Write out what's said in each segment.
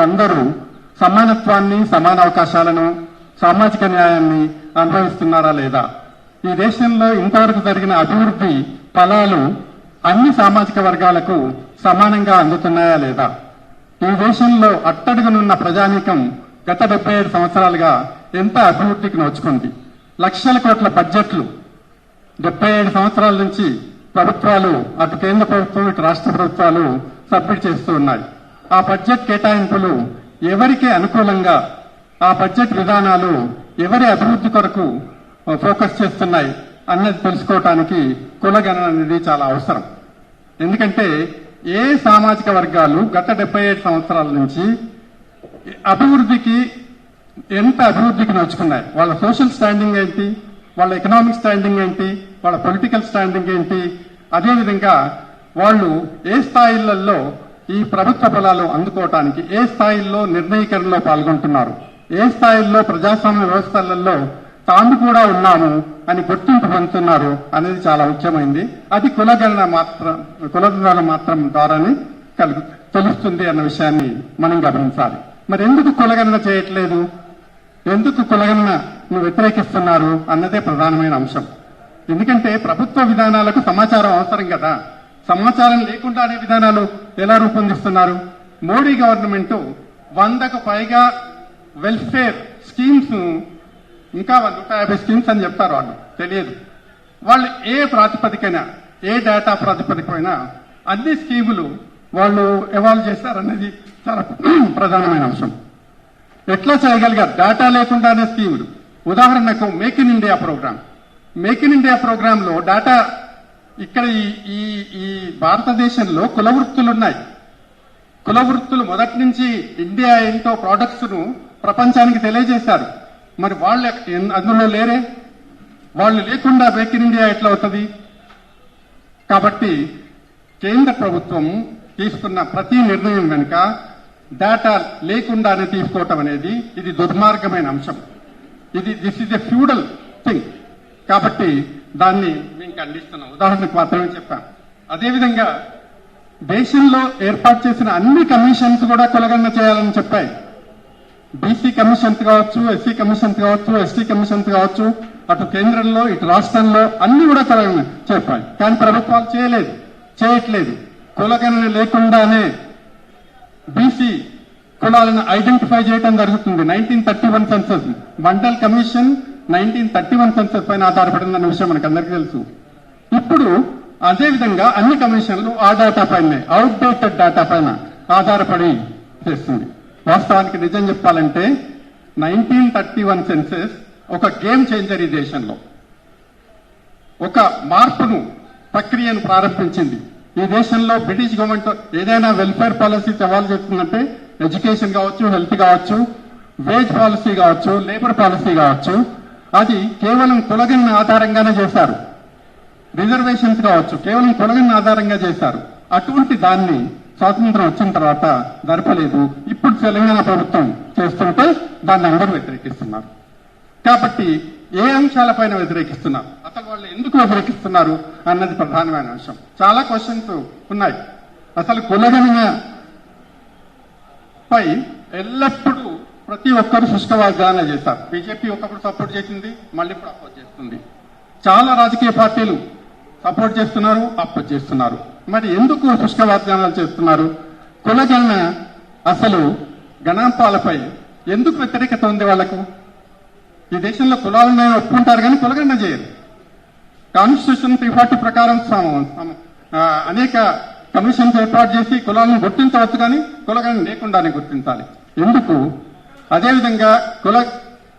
పౌరులందరూ సమానత్వాన్ని, సమాన అవకాశాలను, సామాజిక న్యాయాన్ని అనుభవిస్తున్నారా లేదా? ఈ దేశంలో ఇంతవరకు జరిగిన అభివృద్ధి ఫలాలు అన్ని సామాజిక వర్గాలకు సమానంగా అందుతున్నాయా లేదా? ఈ దేశంలో అట్టడుగునున్న ప్రజానీకం గత 77 సంవత్సరాలుగా ఎంత అభివృద్ధికి నోచుకుంది? లక్షల కోట్ల బడ్జెట్లు 77 సంవత్సరాల నుంచి ప్రభుత్వాలు, అటు కేంద్ర ప్రభుత్వం ఇటు రాష్ట్ర ప్రభుత్వాలు సబ్మిట్ చేస్తూ ఉన్నాయి. ఆ బడ్జెట్ కేటాయింపులు ఎవరికి అనుకూలంగా, ఆ బడ్జెట్ విధానాలు ఎవరి అభివృద్ధి కొరకు ఫోకస్ చేస్తున్నాయి అన్నది తెలుసుకోవటానికి కులగణన అనేది చాలా అవసరం. ఎందుకంటే ఏ సామాజిక వర్గాలు గత 77 సంవత్సరాల నుంచి అభివృద్ధికి ఎంత అభివృద్ధికి నోచుకున్నాయి, వాళ్ళ సోషల్ స్టాండింగ్ ఏంటి, వాళ్ళ ఎకనామిక్ స్టాండింగ్ ఏంటి, వాళ్ళ పొలిటికల్ స్టాండింగ్ ఏంటి, అదేవిధంగా వాళ్ళు ఏ స్థాయిలలో ఈ ప్రభుత్వ ఫలాలు అందుకోవటానికి, ఏ స్థాయిల్లో నిర్ణయీకరణలో పాల్గొంటున్నారు, ఏ స్థాయిల్లో ప్రజాస్వామ్య వ్యవస్థలలో తాము కూడా ఉన్నాము అని గుర్తింపు పొందుతున్నారు అనేది చాలా ముఖ్యమైంది. అది కులగణన మాత్రం ద్వారానే తెలుస్తుంది అన్న విషయాన్ని మనం గమనించాలి. మరి ఎందుకు కులగణన చేయట్లేదు, ఎందుకు కులగణనను వ్యతిరేకిస్తున్నారు అన్నదే ప్రధానమైన అంశం. ఎందుకంటే ప్రభుత్వ విధానాలకు సమాచారం అవసరం కదా. సమాచారం లేకుండానే విధానాలు ఎలా రూపొందిస్తున్నారు? మోడీ గవర్నమెంట్ 100కు పైగా వెల్ఫేర్ స్కీమ్స్, ఇంకా 150 స్కీమ్స్ అని చెప్తారు, వాళ్ళు తెలియదు. వాళ్ళు ఏ ప్రాతిపదికన, ఏ డేటా ప్రాతిపదికైనా అన్ని స్కీములు వాళ్ళు ఎవాల్వ్ చేస్తారనేది చాలా ప్రధానమైన అంశం. ఎట్లా చేయగలిగారు? డేటా లేకుండానే స్కీములు. ఉదాహరణకు make in India program. Make in India program లో డేటా, ఇక్కడ ఈ భారతదేశంలో కుల వృత్తులు ఉన్నాయి. కుల వృత్తులు మొదటి నుంచి ఇండియా ఏంటో ప్రొడక్ట్స్ ను ప్రపంచానికి తెలియజేశారు. మరి వాళ్ళు అందులో లేరే? వాళ్ళు లేకుండా మేక్ ఇన్ ఇండియా ఎట్లా అవుతుంది? కాబట్టి కేంద్ర ప్రభుత్వం తీసుకున్న ప్రతి నిర్ణయం వెనుక డేటా లేకుండానే తీసుకోవటం అనేది ఇది దుర్మార్గమైన అంశం. This is a feudal thing. కాబట్టి దాన్ని మేము ఖండిస్తున్నాం. ఉదాహరణకు మాత్రమే చెప్పాం. అదేవిధంగా దేశంలో ఏర్పాటు చేసిన అన్ని కమిషన్స్ కూడా కులగణన చేయాలని చెప్పాయి. బీసీ కమిషన్స్ కావచ్చు, ఎస్సీ కమిషన్స్ కావచ్చు, ఎస్టీ కమిషన్స్ కావచ్చు, అటు కేంద్రంలో ఇటు రాష్ట్రంలో అన్ని కూడా కులగణన చెప్పాయి. కానీ ప్రభుత్వాలు చేయట్లేదు. కులగణన లేకుండానే బీసీ కులాలను ఐడెంటిఫై చేయడం జరుగుతుంది. 1931 సెన్సస్, మండల్ కమిషన్ 1931 సెన్సస్ పైన ఆధారపడిందన్న విషయం మనకు అందరికీ తెలుసు. ఇప్పుడు అదేవిధంగా అన్ని కమిషన్లు ఆ డేటా పైన, అవుట్డేటెడ్ డేటా పైన ఆధారపడి చేస్తుంది. వాస్తవానికి నిజం చెప్పాలంటే 1931 సెన్సస్ ఒక గేమ్ చేంజర్. ఈ దేశంలో ఒక మార్పును, ప్రక్రియను ప్రారంభించింది. ఈ దేశంలో బ్రిటిష్ గవర్నమెంట్ ఏదైనా వెల్ఫేర్ పాలసీ సవాల్ చేస్తుందంటే ఎడ్యుకేషన్ కావచ్చు, హెల్త్ కావచ్చు, వేజ్ పాలసీ కావచ్చు, లేబర్ పాలసీ కావచ్చు, అది కేవలం కులగణన ఆధారంగానే చేశారు. రిజర్వేషన్స్ కావచ్చు, కేవలం కులగణన ఆధారంగా చేశారు. అటువంటి దాన్ని స్వాతంత్రం వచ్చిన తర్వాత జరపలేదు. ఇప్పుడు తెలంగాణ ప్రభుత్వం చేస్తుంటే దాన్ని అందరూ వ్యతిరేకిస్తున్నారు. కాబట్టి ఏ అంశాలపైన వ్యతిరేకిస్తున్నారు, అసలు వాళ్ళు ఎందుకు వ్యతిరేకిస్తున్నారు అన్నది ప్రధానమైన అంశం. చాలా క్వశ్చన్స్ ఉన్నాయి. అసలు కులగణన పై ఎల్లప్పుడూ ప్రతి ఒక్కరు శుష్క వాగ్దానాలు చేశారు. బీజేపీ ఒకప్పుడు సపోర్ట్ చేసింది, మళ్ళీ ఇప్పుడు అపోజ్ చేస్తుంది. చాలా రాజకీయ పార్టీలు సపోర్ట్ చేస్తున్నారు, అపోజ్ చేస్తున్నారు. మరి ఎందుకు శుష్క వాగ్దానాలు చేస్తున్నారు? కులగణన అసలు గణాంకాలపై ఎందుకు వ్యతిరేకత ఉంది వాళ్లకు? ఈ దేశంలో కులాలను ఒప్పుకుంటారు కానీ కులగణన చేయరు. కాన్స్టిట్యూషన్ 340 ప్రకారం అనేక కమిషన్స్ ఏర్పాటు చేసి కులాలను గుర్తించవచ్చు, కానీ కులగణన లేకుండానే గుర్తించాలి. ఎందుకు? అదేవిధంగా కుల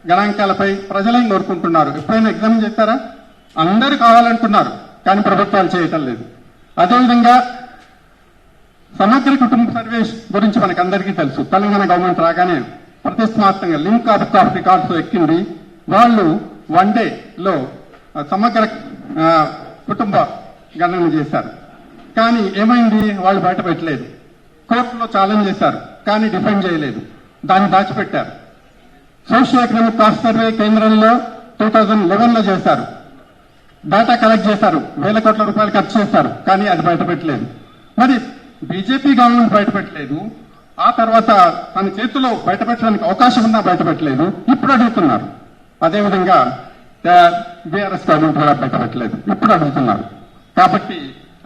గణాంకాలపై ప్రజలను కోరుకుంటున్నారు. ఎప్పుడైనా ఎగ్జామ్ చేస్తారా? అందరూ కావాలంటున్నారు, కానీ ప్రభుత్వాలు చేయటం లేదు. అదేవిధంగా సమగ్ర కుటుంబ సర్వే గురించి మనకు అందరికీ తెలుసు. తెలంగాణ గవర్నమెంట్ రాగానే ప్రతిష్టాత్మకంగా లింక్ ఆఫ్ రికార్డ్స్ ఎక్కింది. వాళ్ళు 1 డేలో సమగ్ర కుటుంబ గణన చేశారు. కానీ ఏమైంది? వాళ్ళు బయట పెట్టలేదు. కోర్టులో ఛాలెంజ్ చేశారు, కానీ డిఫెండ్ చేయలేదు. దాన్ని దాచిపెట్టారు. సోషియో ఎకనామిక్ కాస్ట్ సర్వే కేంద్రంలో 2011లో చేశారు. డేటా కలెక్ట్ చేశారు, వేల కోట్ల రూపాయలు ఖర్చు చేశారు, కానీ అది బయట పెట్టలేదు. మరి బీజేపీ గవర్నమెంట్ బయట పెట్టలేదు, ఆ తర్వాత తన చేతిలో బయటపెట్టడానికి అవకాశం ఉన్నా బయటపెట్టలేదు, ఇప్పుడు అడుగుతున్నారు. అదేవిధంగా బీఆర్ఎస్ గవర్నమెంట్ కూడా బయటపెట్టలేదు, ఇప్పుడు అడుగుతున్నారు. కాబట్టి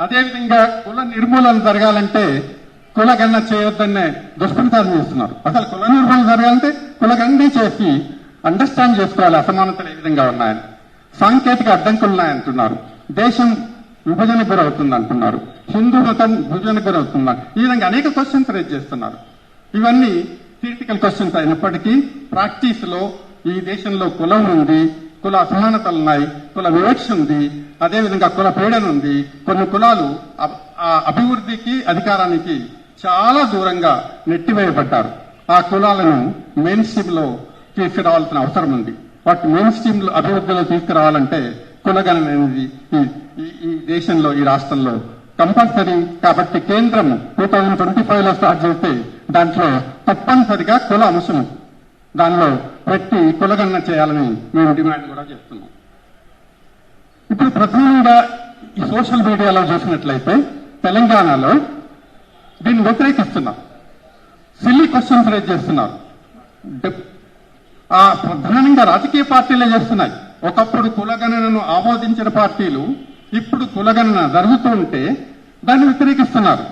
అదేవిధంగా కుల నిర్మూలన జరగాలంటే కులగణన చేయొద్దనే దుష్ప్రచారం చేస్తున్నారు. అసలు కుల నిర్మూలన జరగాలంటే కులగణనే చేసి అండర్స్టాండ్ చేసుకోవాలి అసమానతలు ఏ విధంగా ఉన్నాయని. సాంకేతిక అడ్డంకులు ఉన్నాయంటున్నారు. దేశం విభజనకు గురవుతుంది అంటున్నారు. హిందూ మతం విభజనకు గురవుతున్నారు. ఈ విధంగా అనేక క్వశ్చన్స్ రేజ్ చేస్తున్నారు. ఇవన్నీ థియరిటికల్ క్వశ్చన్స్ అయినప్పటికీ ప్రాక్టీస్ లో ఈ దేశంలో కులం ఉంది, కుల అసమానతలు ఉన్నాయి, కుల వివక్ష ఉంది, అదేవిధంగా కుల పీడన ఉంది. కొన్ని కులాలు అభివృద్ధికి అధికారానికి చాలా దూరంగా నెట్టివేయబడ్డారు. ఆ కులాలను మెయిన్ స్ట్రీమ్ లో తీసుకురావాల్సిన అవసరం ఉంది. వాటి మెయిన్ స్ట్రీమ్ అభివృద్ధిలో తీసుకురావాలంటే కులగణన అనేది ఈ దేశంలో, ఈ రాష్ట్రంలో కంపల్సరీ. కాబట్టి కేంద్రం 2025 లో స్టార్ట్ చేస్తే దాంట్లో తప్పనిసరిగా కుల అంశం దానిలో పెట్టి కులగణన చేయాలని మేము డిమాండ్ కూడా చేస్తున్నాం. ఇప్పుడు ప్రధానంగా ఈ సోషల్ మీడియాలో చూసినట్లయితే తెలంగాణలో దీన్ని వ్యతిరేకిస్తున్నారు. సిల్లీ క్వశ్చన్స్ రేజ్ చేస్తున్నారు. ప్రధానంగా రాజకీయ పార్టీలే చేస్తున్నాయి. ఒకప్పుడు కులగణనను ఆమోదించిన పార్టీలు ఇప్పుడు కులగణన జరుగుతూ ఉంటే దాన్ని వ్యతిరేకిస్తున్నారు.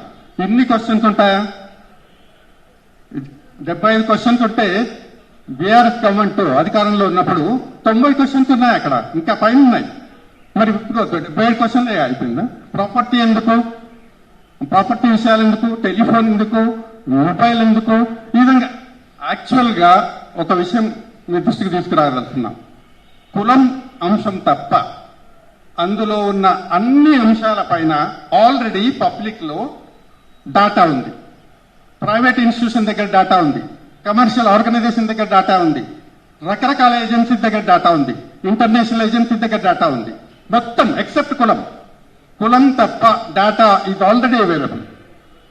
ఎన్ని క్వశ్చన్స్ ఉంటాయా? 75 క్వశ్చన్స్ ఉంటే బీఆర్ఎస్ గవర్నమెంట్ అధికారంలో ఉన్నప్పుడు 90 క్వశ్చన్స్ ఉన్నాయి, అక్కడ ఇంకా పైన ఉన్నాయి. మరి ఇప్పుడు 77 క్వశ్చన్లే అయిపోయిందా? ప్రాపర్టీ ఎందుకు, ప్రాపర్టీ విషయాలు ఎందుకు, టెలిఫోన్ ఎందుకు, మొబైల్ ఎందుకు? ఈ విధంగా యాక్చువల్ గా ఒక విషయం మీ దృష్టికి తీసుకురాగలుగుతున్నాం. కులం అంశం తప్ప అందులో ఉన్న అన్ని అంశాల పైన ఆల్రెడీ పబ్లిక్ లో డాటా ఉంది, ప్రైవేట్ ఇన్స్టిట్యూషన్ దగ్గర డాటా ఉంది, కమర్షియల్ ఆర్గనైజేషన్ దగ్గర డాటా ఉంది, రకరకాల ఏజెన్సీ దగ్గర డాటా ఉంది, ఇంటర్నేషనల్ ఏజెన్సీ దగ్గర డాటా ఉంది. మొత్తం ఎక్సెప్ట్ కులం తప్ప డాటా ఈజ్ ఆల్రెడీ అవైలబుల్.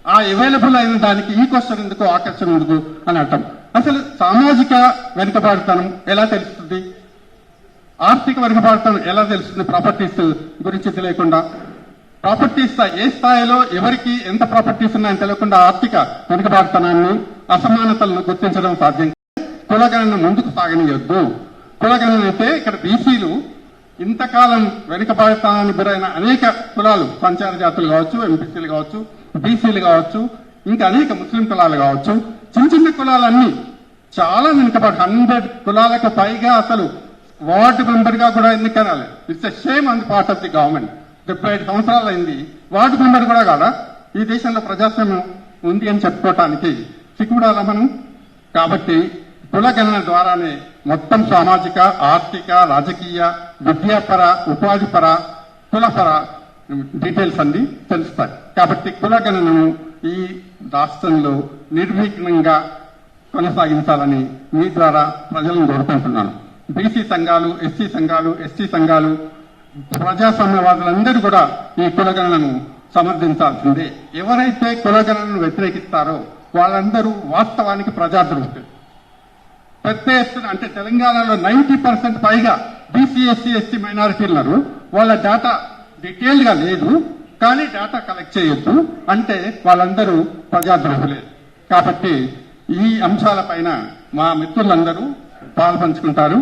ఆ అవైలబుల్ అయిన దానికి ఈ క్వశ్చన్ ఎందుకు, ఆకర్షణ ఎందుకు అని అంటాం. అసలు సామాజిక వెనుకబాటుతనం ఎలా తెలుస్తుంది, ఆర్థిక వెనుకబాటుతనం ఎలా తెలుస్తుంది ప్రాపర్టీస్ గురించి తెలియకుండా? ప్రాపర్టీస్ ఏ స్థాయిలో ఎవరికి ఎంత ప్రాపర్టీస్ ఉన్నాయని తెలియకుండా ఆర్థిక వెనుకబాటుతనాన్ని, అసమానతలను గుర్తించడం సాధ్యం. కులగణన ముందుకు సాగనియొద్దు. కులగణన అయితే ఇక్కడ బీసీలు ఇంతకాలం వెనుకబాటుతనానికి గురైన అనేక కులాలు, సంచార జాతులు కావచ్చు, ఎంపీసీలు కావచ్చు, బీసీలు కావచ్చు, ఇంకా అనేక ముస్లిం కులాలు కావచ్చు, చిన్న చిన్న కులాలన్నీ చాలా వెనుకబాటు 100 కులాలకు పైగా అసలు వార్డు మెంబర్ గా కూడా ఎన్నికరాలి. It's a shame on the part of the government. 75 సంవత్సరాలు అయింది, వార్డు మెంబర్ కూడా కాదా? ఈ దేశంలో ప్రజాస్వామ్యం ఉంది అని చెప్పుకోవటానికి సిగ్గుపడాలా మనం? కాబట్టి కులగణన ద్వారానే మొత్తం సామాజిక, ఆర్థిక, రాజకీయ, విద్యాపర, ఉపాధిపర, కులపర డీటెయిల్స్ అన్ని తెలుస్తాయి. కాబట్టి కులగణనను ఈ రాష్ట్రంలో నిర్విఘ్నంగా కొనసాగించాలని మీ ద్వారా ప్రజలను కోరుకుంటున్నాను. బీసీ సంఘాలు, ఎస్సీ సంఘాలు, ఎస్టీ సంఘాలు, ప్రజాస్వామ్యవాదులందరూ కూడా ఈ కులగణనను సమర్థించాల్సిందే. ఎవరైతే కులగణనను వ్యతిరేకిస్తారో వాళ్ళందరూ వాస్తవానికి ప్రజాద్రోహులు. పెద్ద ఎత్తున అంటే తెలంగాణలో 90% పైగా బీసీ, ఎస్సీ, ఎస్టీ మైనారిటీలు ఉన్నారు. వాళ్ళ డేటా డీటెయిల్డ్ గా లేదు, కానీ డేటా కలెక్ట్ చేయొద్దు అంటే వాళ్ళందరూ ప్రజాద్రోహులే. కాబట్టి ఈ అంశాలపైన మా మిత్రులందరూ పాల్పంచుకుంటారు.